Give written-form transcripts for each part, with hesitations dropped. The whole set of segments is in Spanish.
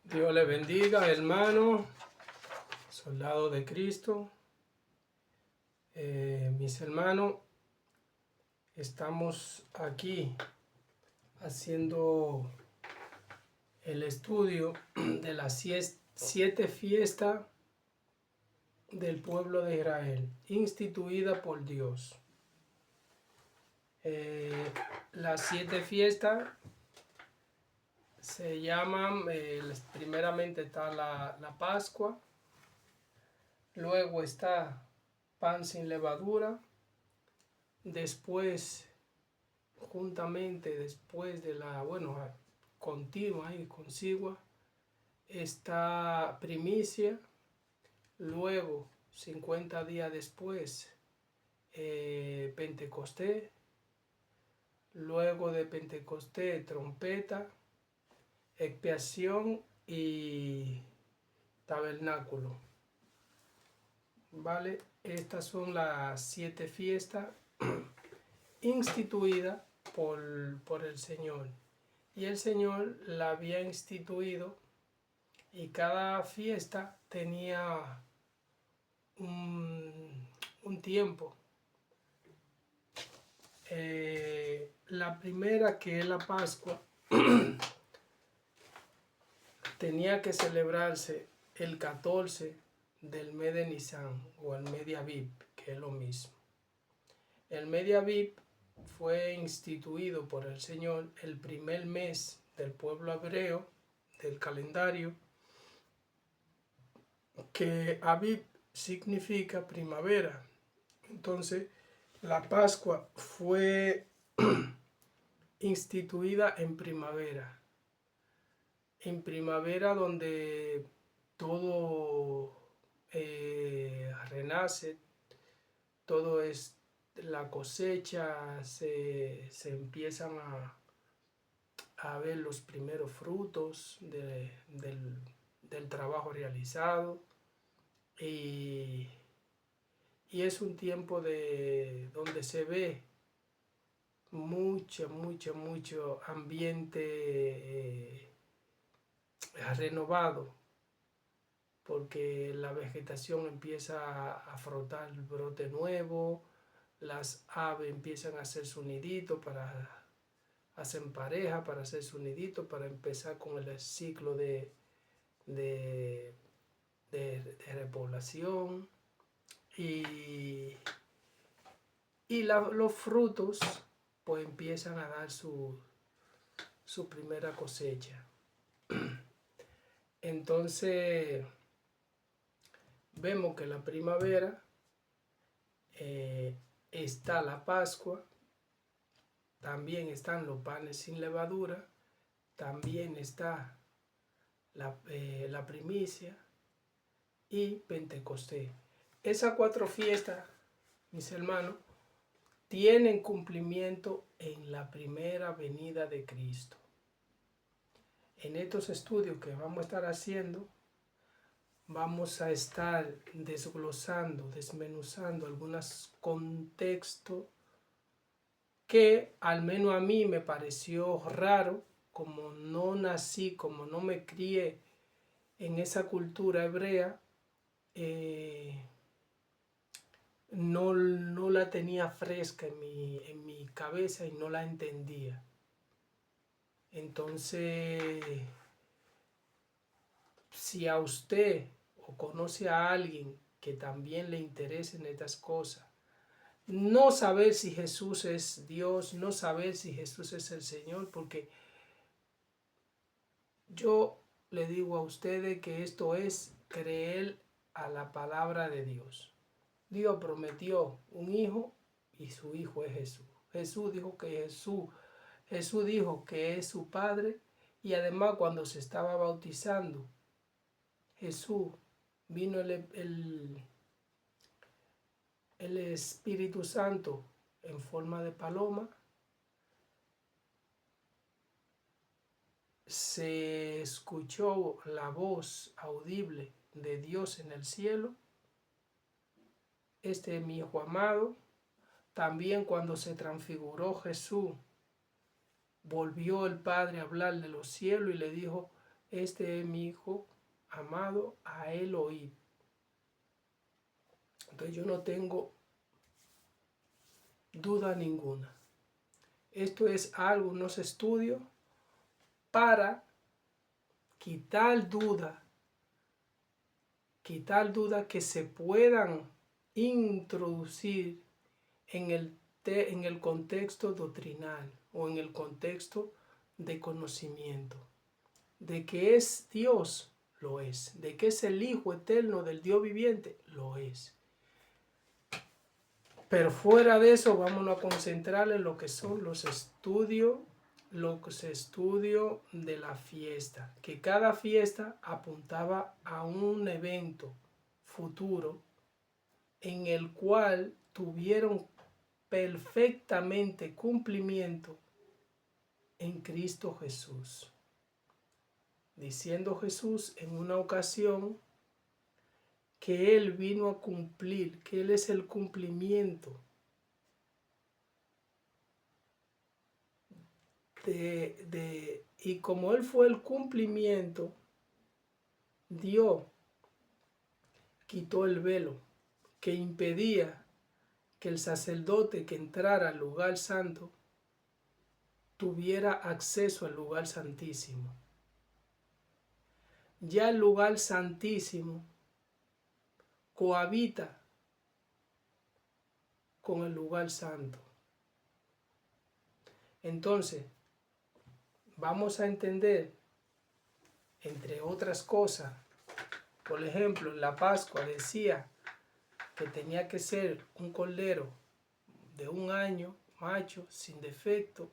Dios le bendiga, hermano, soldado de Cristo. Mis hermanos, estamos aquí haciendo el estudio de las 7 fiestas del pueblo de Israel, instituida por Dios. Las 7 fiestas se llaman, primeramente está la Pascua, luego está pan sin levadura, después, juntamente después de la, continua y consigua, está primicia, luego 50 días después, Pentecostés, luego de Pentecostés, trompeta, expiación y tabernáculo. ¿Vale? Estas son las 7 fiestas instituidas por el Señor. Y el Señor la había instituido y cada fiesta tenía un tiempo. La primera, que es la Pascua, tenía que celebrarse el 14 del mes de Nisan o el mes de Aviv, que es lo mismo. El mes de Aviv fue instituido por el Señor el primer mes del pueblo hebreo, del calendario, que Aviv significa primavera. Entonces, la Pascua fue instituida en primavera. En primavera, donde todo renace, todo es la cosecha, se empiezan a ver los primeros frutos del trabajo realizado, y es un tiempo donde se ve mucho ambiente renovado, porque la vegetación empieza a frotar el brote nuevo, las aves empiezan a hacer su nidito, hacen pareja para hacer su nidito, para empezar con el ciclo de repoblación, y los frutos pues empiezan a dar su primera cosecha. Entonces vemos que la primavera está la Pascua, también están los panes sin levadura, también está la primicia y Pentecostés. Esas 4 fiestas, mis hermanos, tienen cumplimiento en la primera venida de Cristo. En estos estudios que vamos a estar haciendo, vamos a estar desglosando, desmenuzando algunos contextos que al menos a mí me pareció raro, como no nací, como no me crié en esa cultura hebrea, no la tenía fresca en mi cabeza y no la entendía. Entonces, si a usted o conoce a alguien que también le interesen estas cosas, no saber si Jesús es Dios, no saber si Jesús es el Señor, porque yo le digo a ustedes que esto es creer a la palabra de Dios. Dios prometió un hijo y su hijo es Jesús. Jesús dijo que es su Padre, y además cuando se estaba bautizando, Jesús vino el Espíritu Santo en forma de paloma, se escuchó la voz audible de Dios en el cielo: este es mi hijo amado. También cuando se transfiguró Jesús, volvió el Padre a hablar de los cielos y le dijo: este es mi Hijo amado, a él oíd. Entonces yo no tengo duda ninguna. Esto es algo, unos estudios para quitar duda que se puedan introducir en el contexto doctrinal o en el contexto de conocimiento. De que es Dios, lo es. De que es el Hijo eterno del Dios viviente, lo es. Pero fuera de eso, vámonos a concentrar en lo que son los estudios de la fiesta. Que cada fiesta apuntaba a un evento futuro en el cual tuvieron perfectamente cumplimiento en Cristo Jesús. Diciendo Jesús en una ocasión que Él vino a cumplir, que Él es el cumplimiento y como Él fue el cumplimiento, Dios quitó el velo que impedía que el sacerdote que entrara al lugar santo tuviera acceso al lugar santísimo. Ya el lugar santísimo cohabita con el lugar santo. Entonces, vamos a entender, entre otras cosas, por ejemplo, en la Pascua decía que tenía que ser un cordero de 1 año, macho, sin defecto,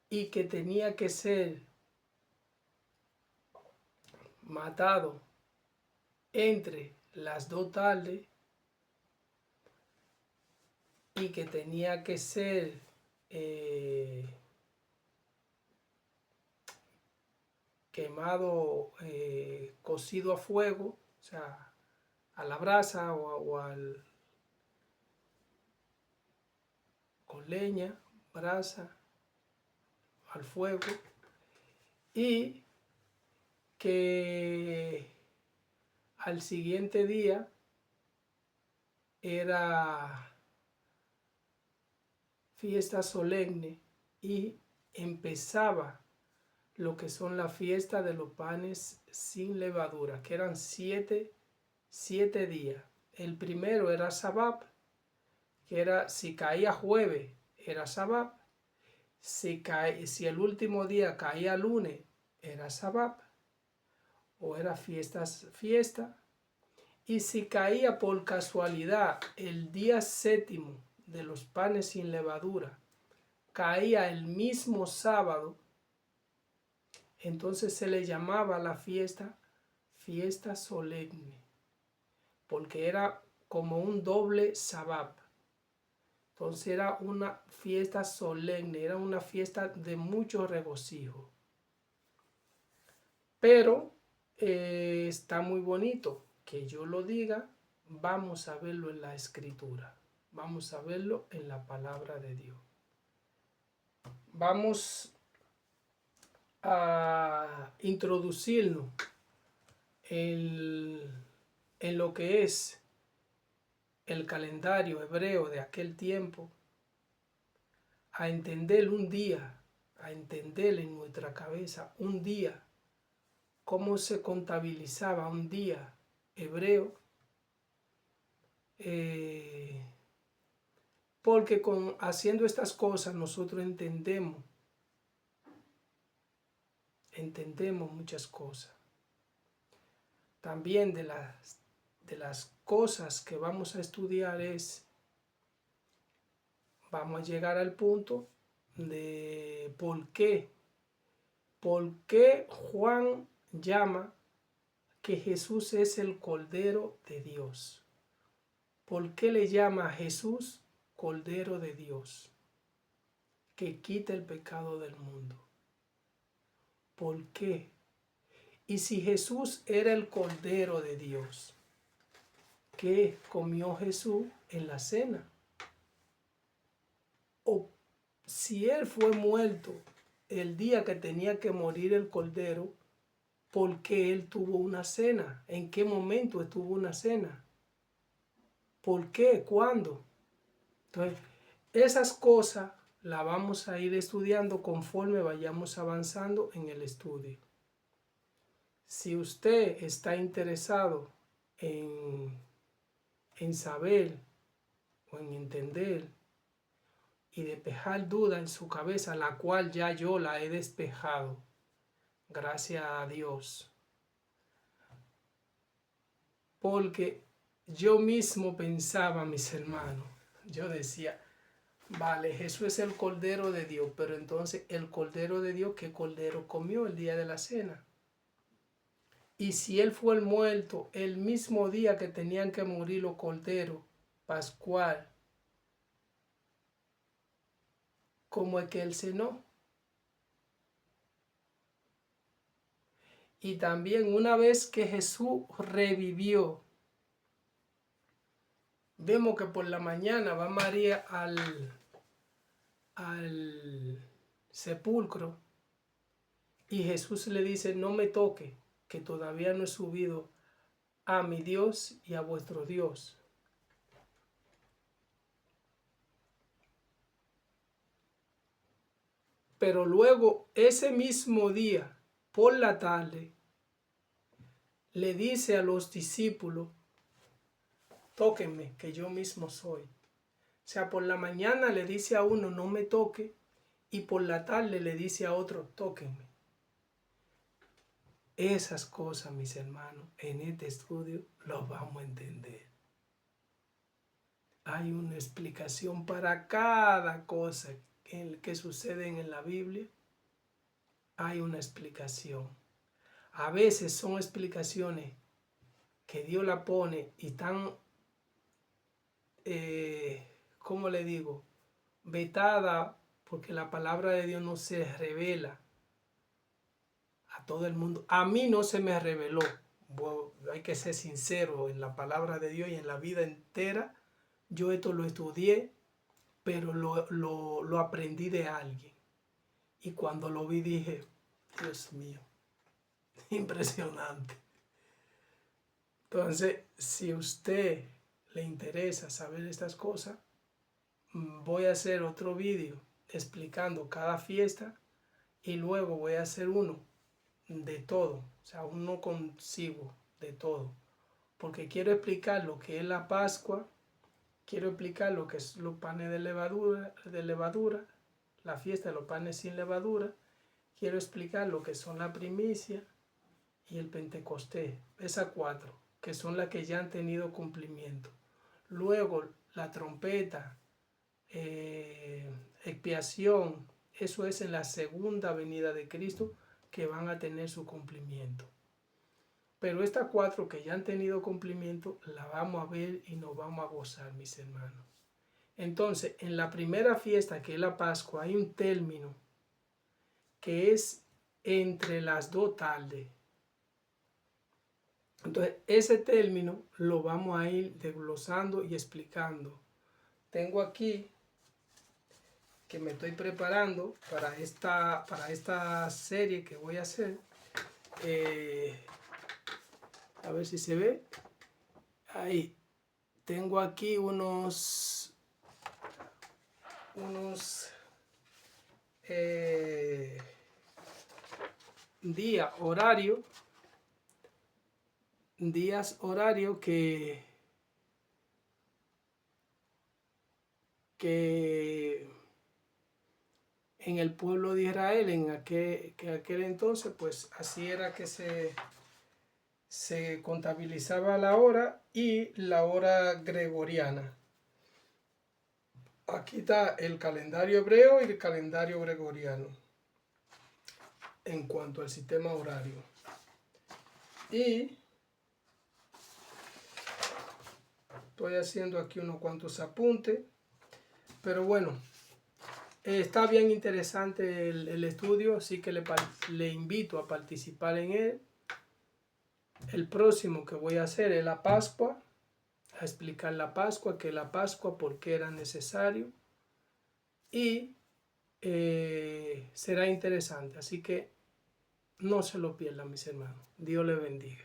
y que tenía que ser matado entre las 2 tardes, y que tenía que ser quemado, cocido a fuego, o sea, a la brasa con leña, brasa, al fuego, y que al siguiente día era fiesta solemne y empezaba lo que son las fiestas de los panes sin levadura, que eran 7 días. El primero era Sabbat, que era, si caía jueves, era Sabbat. Si el último día caía lunes, era Sabbat, o era fiesta. Y si caía por casualidad el día 7 de los panes sin levadura, caía el mismo sábado, entonces se le llamaba la fiesta solemne, porque era como un doble sabbat. Entonces era una fiesta solemne, era una fiesta de mucho regocijo. Pero está muy bonito que yo lo diga. Vamos a verlo en la escritura, vamos a verlo en la palabra de Dios. Vamos a introducirnos en lo que es el calendario hebreo de aquel tiempo, a entender un día, a entender en nuestra cabeza un día, cómo se contabilizaba un día hebreo, porque haciendo estas cosas nosotros entendemos muchas cosas. También de las cosas que vamos a estudiar vamos a llegar al punto de por qué Juan llama que Jesús es el Cordero de Dios. ¿Por qué le llama a Jesús Cordero de Dios, que quita el pecado del mundo? ¿Por qué? Y si Jesús era el Cordero de Dios, ¿qué comió Jesús en la cena? ¿O si él fue muerto el día que tenía que morir el cordero, ¿por qué él tuvo una cena? ¿En qué momento estuvo una cena? ¿Por qué? ¿Cuándo? Entonces, esas cosas las vamos a ir estudiando conforme vayamos avanzando en el estudio. Si usted está interesado en saber o en entender y despejar dudas en su cabeza, la cual ya yo la he despejado, gracias a Dios. Porque yo mismo pensaba, mis hermanos, yo decía, vale, Jesús es el Cordero de Dios, pero entonces el Cordero de Dios, ¿qué cordero comió el día de la cena? Y si él fue el muerto el mismo día que tenían que morir los corderos pascual, ¿cómo es que él cenó? Y también una vez que Jesús revivió, vemos que por la mañana va María al sepulcro y Jesús le dice, no me toque, que todavía no he subido a mi Dios y a vuestro Dios. Pero luego, ese mismo día, por la tarde, le dice a los discípulos, tóquenme, que yo mismo soy. O sea, por la mañana le dice a uno, no me toque, y por la tarde le dice a otro, tóquenme. Esas cosas, mis hermanos, en este estudio los vamos a entender. Hay una explicación para cada cosa que sucede en la Biblia. Hay una explicación. A veces son explicaciones que Dios la pone y están, ¿cómo le digo? Vetada, porque la palabra de Dios no se revela a todo el mundo. A mí no se me reveló. Bueno, hay que ser sincero, en la palabra de Dios y en la vida entera, yo esto lo estudié, pero lo aprendí de alguien. Y cuando lo vi dije, Dios mío, impresionante. Entonces, si a usted le interesa saber estas cosas, voy a hacer otro vídeo explicando cada fiesta y luego voy a hacer uno de todo, o sea, uno consigo de todo, porque quiero explicar lo que es la Pascua, quiero explicar lo que es los panes de levadura, la fiesta de los panes sin levadura, quiero explicar lo que son la primicia y el Pentecostés, esas cuatro, que son las que ya han tenido cumplimiento. Luego la trompeta, expiación, eso es en la segunda venida de Cristo que van a tener su cumplimiento. Pero estas cuatro que ya han tenido cumplimiento, las vamos a ver y nos vamos a gozar, mis hermanos. Entonces, en la primera fiesta, que es la Pascua, hay un término que es entre las dos tardes. Entonces, ese término lo vamos a ir desglosando y explicando. Tengo aquí que me estoy preparando para esta serie que voy a hacer. A ver si se ve. Ahí. Tengo aquí unos días horarios que en el pueblo de Israel, en aquel entonces, pues así era que se contabilizaba la hora y la hora gregoriana. Aquí está el calendario hebreo y el calendario gregoriano en cuanto al sistema horario. Y estoy haciendo aquí unos cuantos apuntes, pero bueno, está bien interesante el estudio, así que le invito a participar en él. El próximo que voy a hacer es la Pascua, a explicar la Pascua, que la Pascua, por qué era necesario. Y será interesante. Así que no se lo pierdan, mis hermanos. Dios les bendiga.